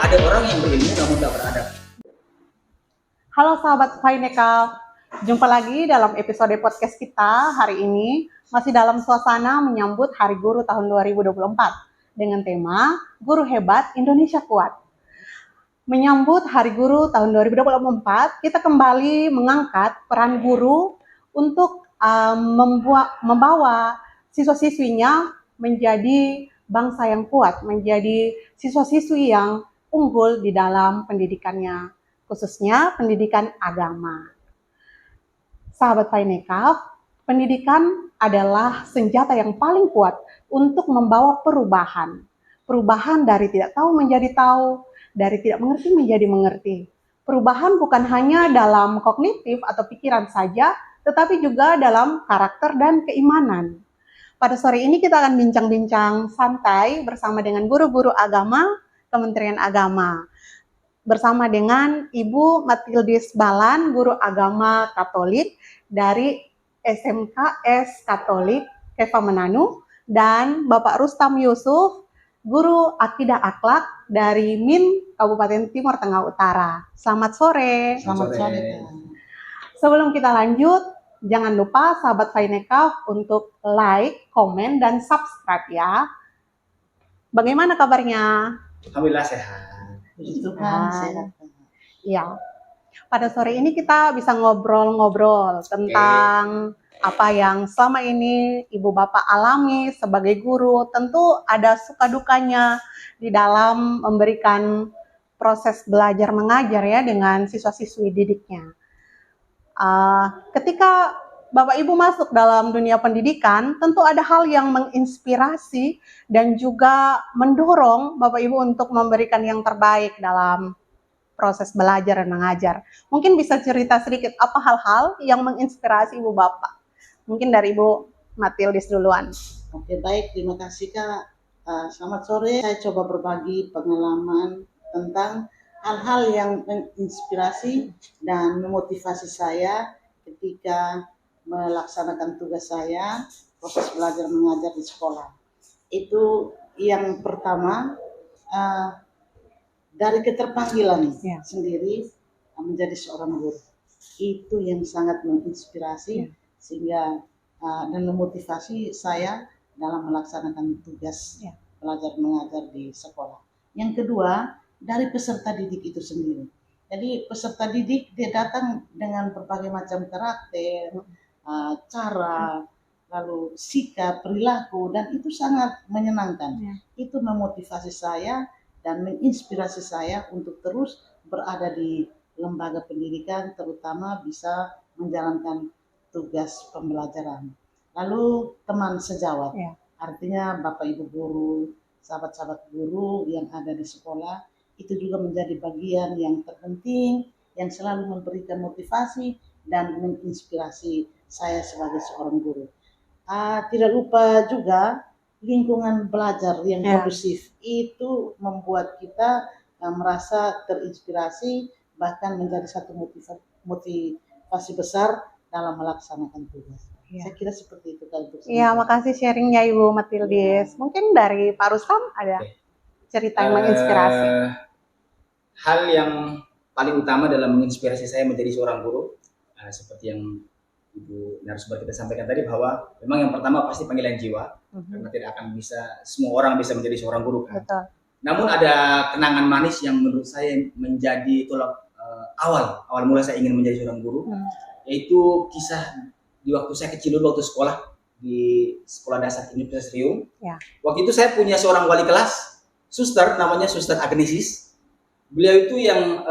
Ada orang yang berilmu namun tak beradab. Halo sahabat Fineka, jumpa lagi dalam episode podcast kita hari ini, masih dalam suasana menyambut Hari Guru tahun 2024 dengan tema Guru Hebat Indonesia Kuat. Menyambut Hari Guru tahun 2024, kita kembali mengangkat peran guru untuk membawa siswa-siswinya menjadi bangsa yang kuat, menjadi siswa-siswi yang unggul di dalam pendidikannya, khususnya pendidikan agama. Sahabat Fineka, pendidikan adalah senjata yang paling kuat untuk membawa perubahan. Perubahan dari tidak tahu menjadi tahu, dari tidak mengerti menjadi mengerti. Perubahan bukan hanya dalam kognitif atau pikiran saja, tetapi juga dalam karakter dan keimanan. Pada sore ini kita akan bincang-bincang santai bersama dengan guru-guru agama Kementerian Agama. Bersama dengan Ibu Matildis Balan, guru agama Katolik dari SMKS Katolik Keva Menanu, dan Bapak Rustam Yusuf, guru akidah akhlak dari MIN Kabupaten Timur Tengah Utara. Selamat sore. Selamat sore. Sebelum kita lanjut, jangan lupa sahabat Fineka untuk like, komen, dan subscribe ya. Bagaimana kabarnya? Alhamdulillah sehat. Itu kan sehat. Ya, pada sore ini kita bisa ngobrol-ngobrol tentang apa yang selama ini Ibu Bapak alami sebagai guru. Tentu ada suka dukanya di dalam memberikan proses belajar mengajar ya dengan siswa-siswi didiknya. Ketika Bapak Ibu masuk dalam dunia pendidikan, tentu ada hal yang menginspirasi dan juga mendorong Bapak Ibu untuk memberikan yang terbaik dalam proses belajar dan mengajar. Mungkin bisa cerita sedikit apa hal-hal yang menginspirasi Ibu Bapak? Mungkin dari Ibu Matildis duluan. Oke, baik, terima kasih Kak. Selamat sore, saya coba berbagi pengalaman tentang hal-hal yang menginspirasi dan memotivasi saya ketika melaksanakan tugas saya, proses belajar mengajar di sekolah. Itu yang pertama, dari keterpanggilan sendiri menjadi seorang guru. Itu yang sangat menginspirasi sehingga dan memotivasi saya dalam melaksanakan tugas belajar mengajar di sekolah. Yang kedua, dari peserta didik itu sendiri. Jadi peserta didik dia datang dengan berbagai macam karakter, cara, lalu sikap, perilaku, dan itu sangat menyenangkan. Itu memotivasi saya dan menginspirasi saya untuk terus berada di lembaga pendidikan, terutama bisa menjalankan tugas pembelajaran. Lalu teman sejawat, artinya Bapak Ibu guru, sahabat-sahabat guru yang ada di sekolah, itu juga menjadi bagian yang terpenting, yang selalu memberikan motivasi dan menginspirasi saya sebagai seorang guru. Tidak lupa juga lingkungan belajar yang kondusif itu membuat kita merasa terinspirasi, bahkan menjadi satu motivasi besar dalam melaksanakan tugas. Saya kira seperti itu kalau untuk Iya, makasih sharingnya Ibu Matildis. Mungkin dari Pak Rustam ada cerita yang menginspirasi. Hal yang paling utama dalam menginspirasi saya menjadi seorang guru, seperti yang Ibu narasumber kita sampaikan tadi, bahwa memang yang pertama pasti panggilan jiwa, karena tidak akan bisa semua orang bisa menjadi seorang guru kan. Betul. Namun ada kenangan manis yang menurut saya menjadi tolak awal mula saya ingin menjadi seorang guru, yaitu kisah di waktu saya kecil dulu, waktu sekolah di sekolah dasar Universitas Riau. Waktu itu saya punya seorang wali kelas, suster, namanya Suster Agnesis. Beliau itu yang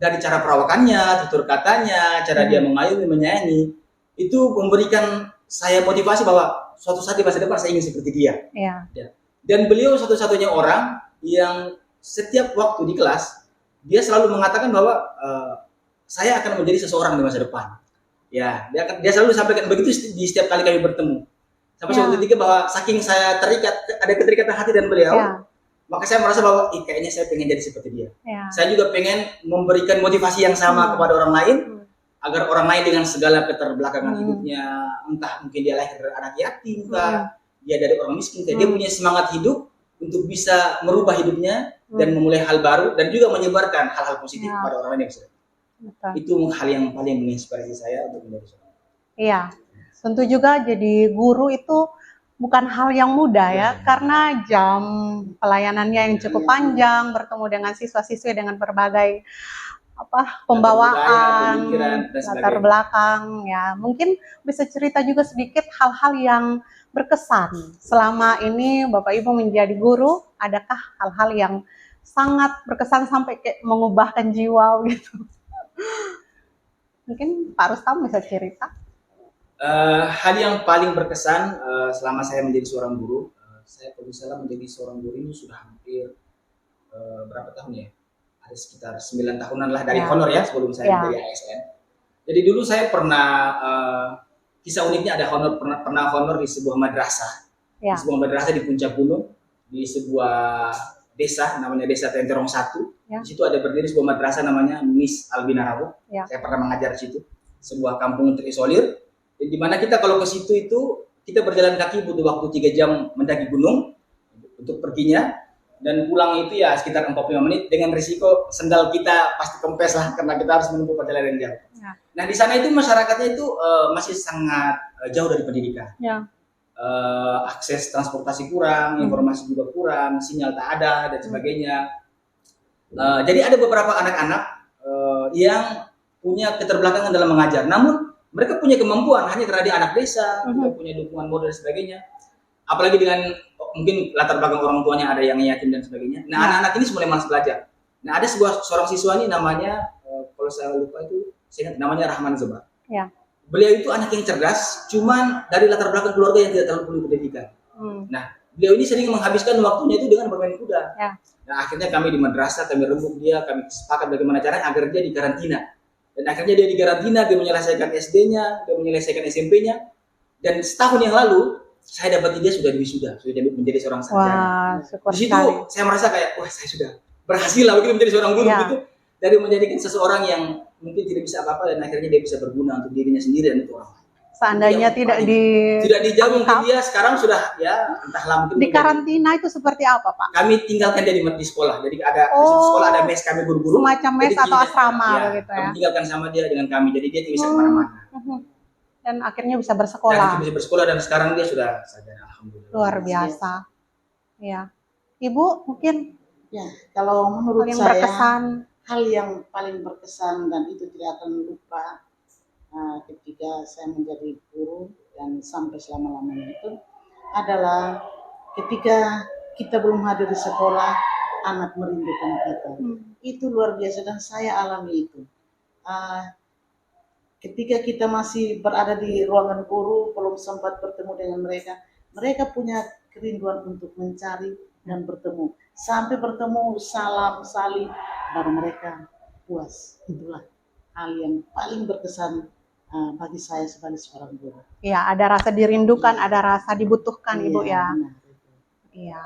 dari cara perawakannya, tutur katanya, cara dia mengayomi, menyayangi, itu memberikan saya motivasi bahwa suatu saat di masa depan saya ingin seperti dia. Dan beliau satu-satunya orang yang setiap waktu di kelas, dia selalu mengatakan bahwa saya akan menjadi seseorang di masa depan. Dia selalu sampaikan begitu di setiap kali kami bertemu. Sampai suatu ketika bahwa saking saya terikat, ada keterikatan hati dengan beliau, maka saya merasa bahwa kayaknya saya pengen jadi seperti dia. Saya juga pengen memberikan motivasi yang sama kepada orang lain, agar orang lain dengan segala keterbelakangan hidupnya, entah mungkin dia lahir dari anak yatim, entah dia dari orang miskin, dia punya semangat hidup untuk bisa merubah hidupnya dan memulai hal baru dan juga menyebarkan hal-hal positif kepada orang lain yang bisa. Betul. Itu hal yang paling menginspirasi saya untuk menjadi seorang. Iya, tentu juga jadi guru itu bukan hal yang mudah ya, karena jam pelayanannya yang cukup panjang, bertemu dengan siswa-siswi dengan berbagai pembawaan, latar belakang ya. Mungkin bisa cerita juga sedikit hal-hal yang berkesan selama ini Bapak Ibu menjadi guru, adakah hal-hal yang sangat berkesan sampai kayak mengubahkan jiwa gitu? Mungkin Pak Rustam bisa cerita. Hal yang paling berkesan selama saya menjadi seorang guru, saya kalau misalnya menjadi seorang guru ini sudah hampir berapa tahun ya? Ada sekitar 9 tahunan lah dari honor ya sebelum saya menjadi ASN. Jadi dulu saya pernah kisah uniknya ada honor pernah honor di sebuah madrasah, di sebuah madrasah di puncak gunung, di sebuah desa namanya Desa Tenterong 1. Di situ ada berdiri sebuah madrasah namanya Miss Albina Rabu. Saya pernah mengajar di situ, sebuah kampung terisolir. Di mana kita kalau ke situ itu kita berjalan kaki butuh waktu 3 jam mendaki gunung untuk perginya, dan pulang itu ya sekitar 45 menit dengan risiko sendal kita pasti kempes lah karena kita harus menempuh perjalanan yang jauh. Nah di sana itu masyarakatnya itu masih sangat jauh dari pendidikan. Akses transportasi kurang, informasi juga kurang, sinyal tak ada dan sebagainya. Jadi ada beberapa anak-anak yang punya keterbelakangan dalam mengajar, namun mereka punya kemampuan hanya karena dia anak desa, tidak punya dukungan modal dan sebagainya. Apalagi dengan mungkin latar belakang orang tuanya ada yang yatim dan sebagainya. Nah, anak-anak ini mulai malas belajar. Nah, ada seorang siswa ini namanya, kalau saya lupa itu, saya ingat namanya Rahman Zeba. Beliau itu anak yang cerdas, cuman dari latar belakang keluarga yang tidak terlalu perlu pendidikan. Nah, beliau ini sering menghabiskan waktunya itu dengan bermain kuda. Nah, akhirnya kami di madrasah, kami rembuk dia, kami sepakat bagaimana caranya agar dia dikarantina. Dan akhirnya dia dikarantina, dia menyelesaikan SD-nya, dia menyelesaikan SMP-nya. Dan setahun yang lalu, saya dapat dia sudah wisuda, sudah menjadi seorang sarjana. Di situ saya merasa kayak, wah saya sudah berhasil lah begitu menjadi seorang guru gitu. Dari menjadikan seseorang yang mungkin tidak bisa apa-apa dan akhirnya dia bisa berguna untuk dirinya sendiri dan untuk orang lain. Seandainya tidak dijauh mungkin dia sekarang sudah ya entahlah mungkin di karantina itu seperti apa Pak? Kami tinggalkan dia di sekolah. Jadi ada di sekolah ada mes kami guru-guru. Semacam mes atau asrama begitu ya. Kami tinggalkan sama dia dengan kami. Jadi dia tidak bisa kemana-mana. Dan akhirnya bisa bersekolah. Dan bisa bersekolah dan sekarang dia sudah sarjana, alhamdulillah. Luar biasa. Ya. Ibu mungkin ya kalau menurut yang saya berkesan, hal yang paling berkesan dan itu tidak akan lupa ketika saya menjadi guru dan sampai selama-lamanya itu adalah ketika kita belum hadir di sekolah, anak merindukan kita. Itu luar biasa dan saya alami itu. Ketika kita masih berada di ruangan guru, belum sempat bertemu dengan mereka, mereka punya kerinduan untuk mencari dan bertemu. Sampai bertemu, salam, salim, baru mereka puas. Itulah hal yang paling berkesan bagi saya sebagai seorang guru. Iya, ada rasa dirindukan, ada rasa dibutuhkan, Ibu ya. Iya.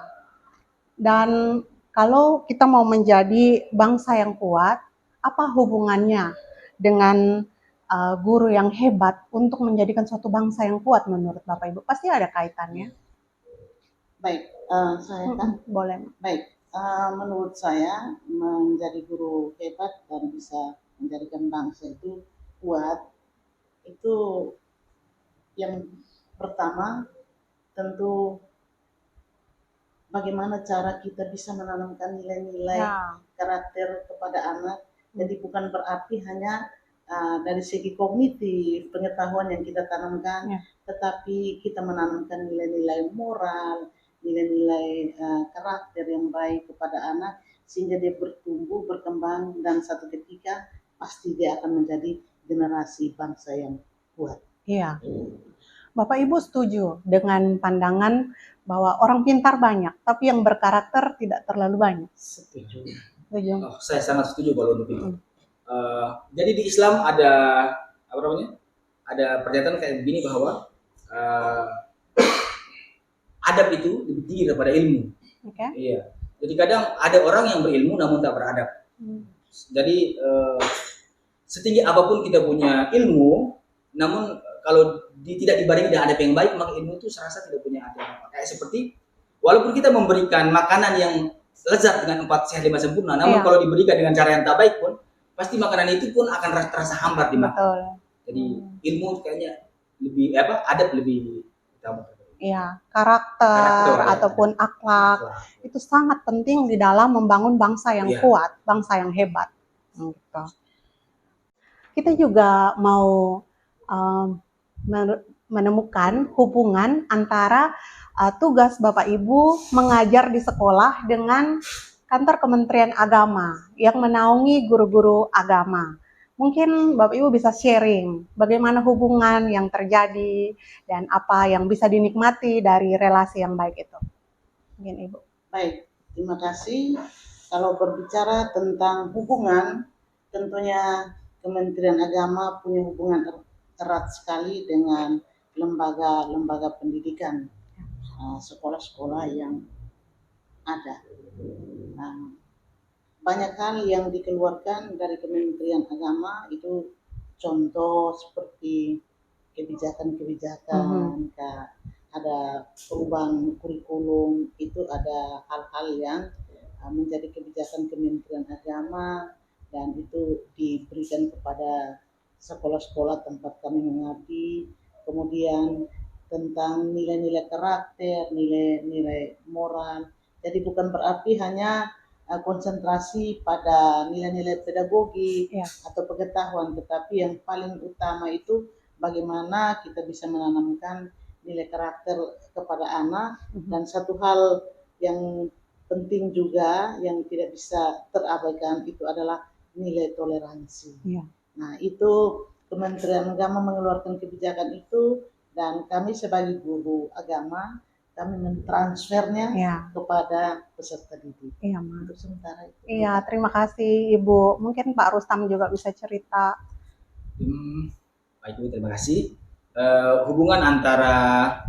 Dan kalau kita mau menjadi bangsa yang kuat, apa hubungannya dengan guru yang hebat untuk menjadikan suatu bangsa yang kuat menurut Bapak Ibu? Pasti ada kaitannya. Baik, saya kan boleh. Baik, menurut saya menjadi guru hebat dan bisa menjadikan bangsa itu kuat, itu yang pertama tentu bagaimana cara kita bisa menanamkan nilai-nilai karakter kepada anak. Jadi bukan berarti hanya dari segi kognitif, pengetahuan yang kita tanamkan, tetapi kita menanamkan nilai-nilai moral, nilai-nilai karakter yang baik kepada anak, sehingga dia bertumbuh, berkembang, dan satu ketika pasti dia akan menjadi generasi bangsa yang kuat. Iya. Bapak Ibu setuju dengan pandangan bahwa orang pintar banyak, tapi yang berkarakter tidak terlalu banyak? Setuju. Oh, saya sangat setuju kalau untuk itu. Jadi di Islam ada apa namanya? Ada pernyataan kayak begini bahwa adab itu lebih tinggi daripada ilmu. Iya. Jadi kadang ada orang yang berilmu namun tak beradab. Jadi setinggi apapun kita punya ilmu, namun kalau tidak dibarengi dengan adab yang baik, maka ilmu itu serasa tidak punya arti apa. Kayak seperti walaupun kita memberikan makanan yang lezat dengan 4 sehat 5 sempurna, namun Iya. kalau diberikan dengan cara yang tak baik pun, pasti makanan itu pun akan terasa hambar di makan. Betul. Jadi ilmu kayaknya lebih adab lebih utama. Iya, karakter ya. ataupun akhlak itu sangat penting di dalam membangun bangsa yang Iya. kuat, bangsa yang hebat. Gitu. Kita juga mau menemukan hubungan antara tugas Bapak Ibu mengajar di sekolah dengan kantor Kementerian Agama yang menaungi guru-guru agama. Mungkin Bapak Ibu bisa sharing bagaimana hubungan yang terjadi dan apa yang bisa dinikmati dari relasi yang baik itu. Mungkin Ibu. Baik, terima kasih. Kalau berbicara tentang hubungan, tentunya Kementerian Agama punya hubungan erat sekali dengan lembaga-lembaga pendidikan, sekolah-sekolah yang ada. Nah, banyak hal yang dikeluarkan dari Kementerian Agama itu contoh seperti kebijakan-kebijakan, ada perubahan kurikulum, itu ada hal-hal yang menjadi kebijakan Kementerian Agama dan itu diberikan kepada sekolah-sekolah tempat kami mengabdi. Kemudian tentang nilai-nilai karakter, nilai-nilai moral. Jadi bukan berarti hanya konsentrasi pada nilai-nilai pedagogi atau pengetahuan, tetapi yang paling utama itu bagaimana kita bisa menanamkan nilai karakter kepada anak. Dan satu hal yang penting juga yang tidak bisa terabaikan itu adalah nilai toleransi. Nah, itu Kementerian Agama mengeluarkan kebijakan itu dan kami sebagai guru agama kami mentransfernya kepada peserta didik. Untuk sementara itu. Iya, terima kasih Ibu. Mungkin Pak Rustam juga bisa cerita. Baik Ibu, terima kasih. Hubungan antara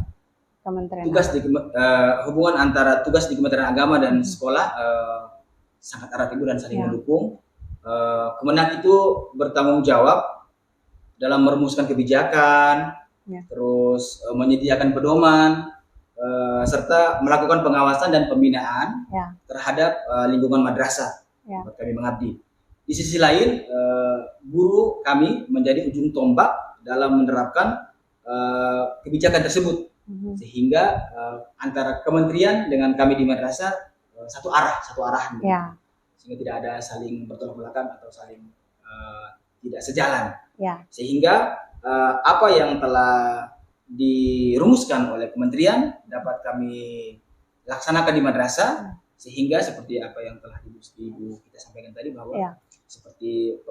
tugas di Kementerian Agama dan sekolah sangat erat Ibu dan saling mendukung. Kemenag itu bertanggung jawab dalam merumuskan kebijakan, terus menyediakan pedoman, serta melakukan pengawasan dan pembinaan terhadap lingkungan madrasah tempat kami mengabdi. Di sisi lain, guru kami menjadi ujung tombak dalam menerapkan kebijakan tersebut, sehingga antara kementerian dengan kami di madrasah satu arah, sehingga tidak ada saling bertolak belakang atau saling tidak sejalan, sehingga apa yang telah dirumuskan oleh kementerian dapat kami laksanakan di madrasah, sehingga seperti apa yang telah Ibu kita sampaikan tadi bahwa seperti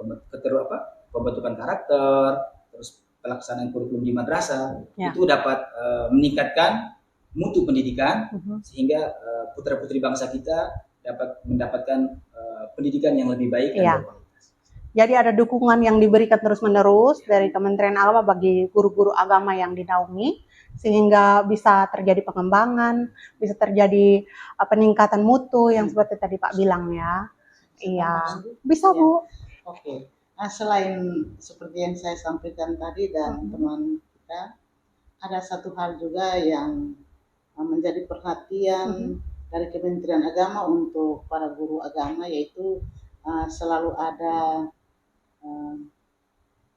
pembentukan karakter, terus pelaksanaan kurikulum di madrasah itu dapat meningkatkan mutu pendidikan, sehingga putra-putri bangsa kita dapat mendapatkan pendidikan yang lebih baik dan berkualitas. Jadi ada dukungan yang diberikan terus-menerus dari Kementerian Agama bagi guru-guru agama yang dinaungi, sehingga bisa terjadi pengembangan, bisa terjadi peningkatan mutu yang seperti tadi Pak bilang ya. Iya, bisa Bu. Oke. Nah, selain seperti yang saya sampaikan tadi dan teman kita, ada satu hal juga yang menjadi perhatian dari Kementerian Agama untuk para guru agama, yaitu selalu ada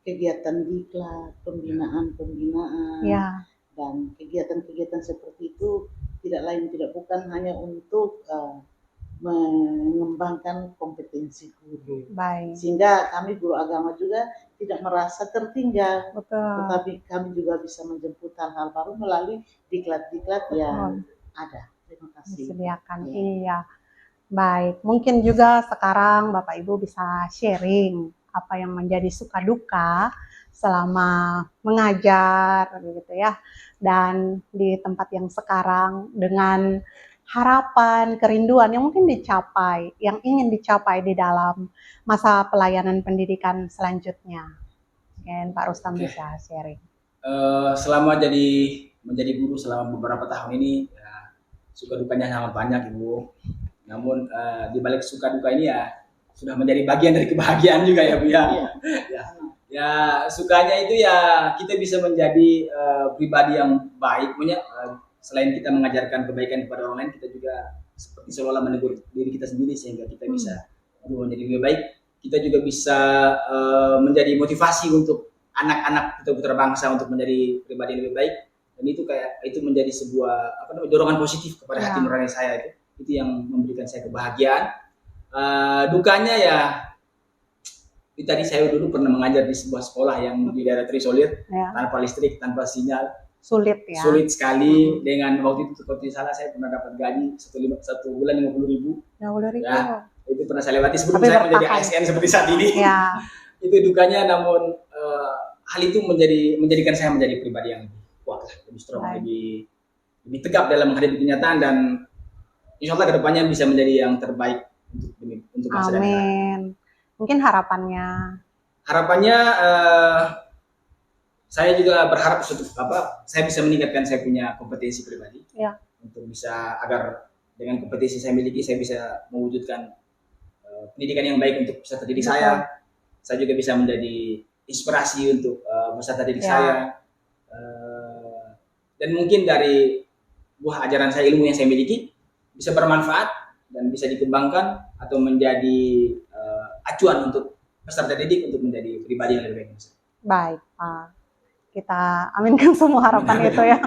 kegiatan diklat, pembinaan, dan kegiatan-kegiatan seperti itu tidak lain tidak bukan hanya untuk mengembangkan kompetensi guru. Sehingga kami guru agama juga tidak merasa tertinggal, tetapi kami juga bisa menjemput hal-hal baru melalui diklat-diklat yang ada. Terima kasih. Disediakan, iya. Baik, mungkin juga sekarang Bapak Ibu bisa sharing apa yang menjadi suka duka selama mengajar gitu ya, dan di tempat yang sekarang dengan harapan, kerinduan yang mungkin dicapai, yang ingin dicapai di dalam masa pelayanan pendidikan selanjutnya. Mungkin Pak Rustam bisa sharing. Selama menjadi guru selama beberapa tahun ini, suka dukanya sangat banyak Ibu. Namun di balik suka duka ini sudah menjadi bagian dari kebahagiaan juga ya Bu ya. Ya sukanya itu ya kita bisa menjadi pribadi yang baik, punya selain kita mengajarkan kebaikan kepada orang lain, kita juga seperti seolah-olah menegur diri kita sendiri sehingga kita bisa menjadi lebih baik. Kita juga bisa menjadi motivasi untuk anak-anak putra-putra bangsa untuk menjadi pribadi yang lebih baik. Dan itu menjadi sebuah dorongan positif kepada hati nurani saya. Itu yang memberikan saya kebahagiaan. Dukanya ya, tadi saya dulu pernah mengajar di sebuah sekolah yang di daerah terisolir, tanpa listrik, tanpa sinyal. Sulit ya. Sulit sekali. Dengan waktu itu kalau tidak salah saya pernah dapat gaji satu bulan 50.000. 50.000. Ya, itu pernah saya lewati sebelum saya menjadi ASN seperti saat ini. Ya. Itu dukanya, namun hal itu menjadikan saya menjadi pribadi yang lebih kuat, lebih strong, lebih tegap dalam menghadapi kenyataan, dan insya Allah kedepannya bisa menjadi yang terbaik untuk masa depan. Amin. Mungkin harapannya saya juga berharap saya bisa meningkatkan saya punya kompetensi pribadi untuk bisa, agar dengan kompetensi saya miliki saya bisa mewujudkan pendidikan yang baik untuk peserta didik saya. Saya juga bisa menjadi inspirasi untuk peserta didik saya, dan mungkin dari buah ajaran saya, ilmu yang saya miliki bisa bermanfaat dan bisa dikembangkan atau menjadi acuan untuk peserta didik untuk menjadi pribadi yang lebih baik. Baik, Pak. Kita aminkan semua harapan itu ya.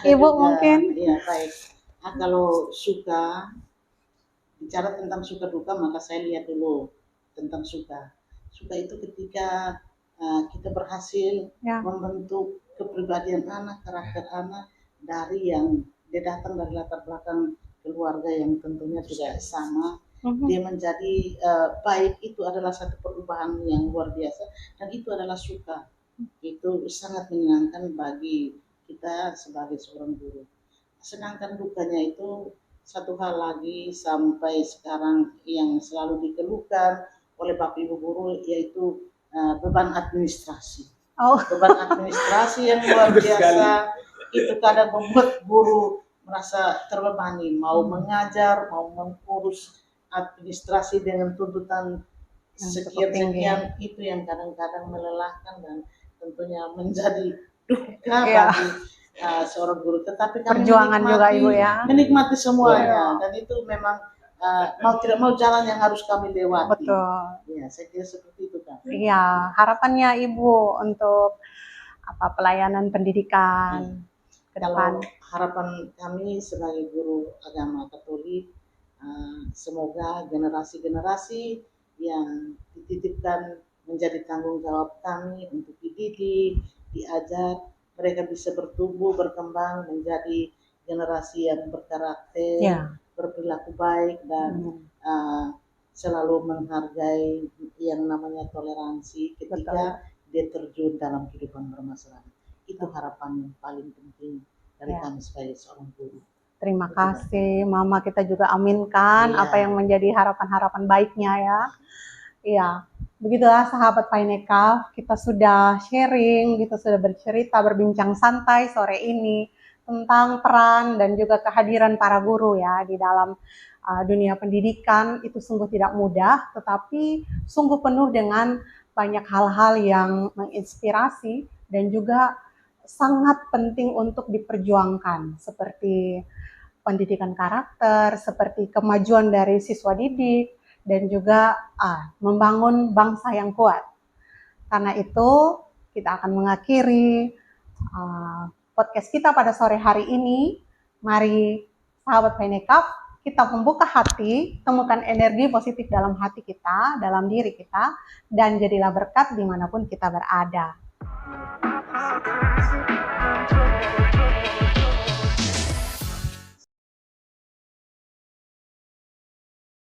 Ibu juga, mungkin. Iya, baik. Nah, kalau bicara tentang suka duka, maka saya lihat dulu tentang suka. Suka itu ketika kita berhasil membentuk kepribadian anak, karakter anak dari yang dia datang dari latar belakang keluarga yang tentunya tidak sama. Dia menjadi baik, itu adalah satu perubahan yang luar biasa, dan itu adalah suka. Itu sangat menyenangkan bagi kita sebagai seorang guru. Sedangkan dukanya itu satu hal lagi sampai sekarang yang selalu dikeluhkan oleh Bapak Ibu guru, yaitu beban administrasi. Beban administrasi yang luar biasa itu kadang membuat guru merasa terbebani, mau mengajar, mau mengurus administrasi dengan tuntutan sekian, itu yang kadang-kadang melelahkan dan tentunya menjadi duka bagi seorang guru. Tetapi kami perjuangan juga Ibu ya, menikmati semuanya, dan itu memang mau tidak mau jalan yang harus kami lewati. Betul. Ya, saya kira seperti itu kan. Iya, harapannya Ibu untuk pelayanan pendidikan ke depan. Harapan kami sebagai guru agama Katolik, semoga generasi-generasi yang dititipkan menjadi tanggung jawab kami untuk dididik, diajar, mereka bisa bertumbuh, berkembang menjadi generasi yang berkarakter, berperilaku baik, dan selalu menghargai yang namanya toleransi ketika dia terjun dalam kehidupan bermasyarakat. Itu harapan yang paling penting dari kami sebagai seorang guru. Terima kasih Mama, kita juga aminkan apa yang menjadi harapan-harapan baiknya ya. Iya, begitulah sahabat Painekaf, kita sudah sharing, kita sudah bercerita, berbincang santai sore ini tentang peran dan juga kehadiran para guru ya di dalam dunia pendidikan. Itu sungguh tidak mudah, tetapi sungguh penuh dengan banyak hal-hal yang menginspirasi dan juga sangat penting untuk diperjuangkan, seperti pendidikan karakter, seperti kemajuan dari siswa didik, dan juga membangun bangsa yang kuat. Karena itu kita akan mengakhiri podcast kita pada sore hari ini. Mari sahabat Painekaf, kita membuka hati, temukan energi positif dalam hati kita, dalam diri kita, dan jadilah berkat dimanapun kita berada.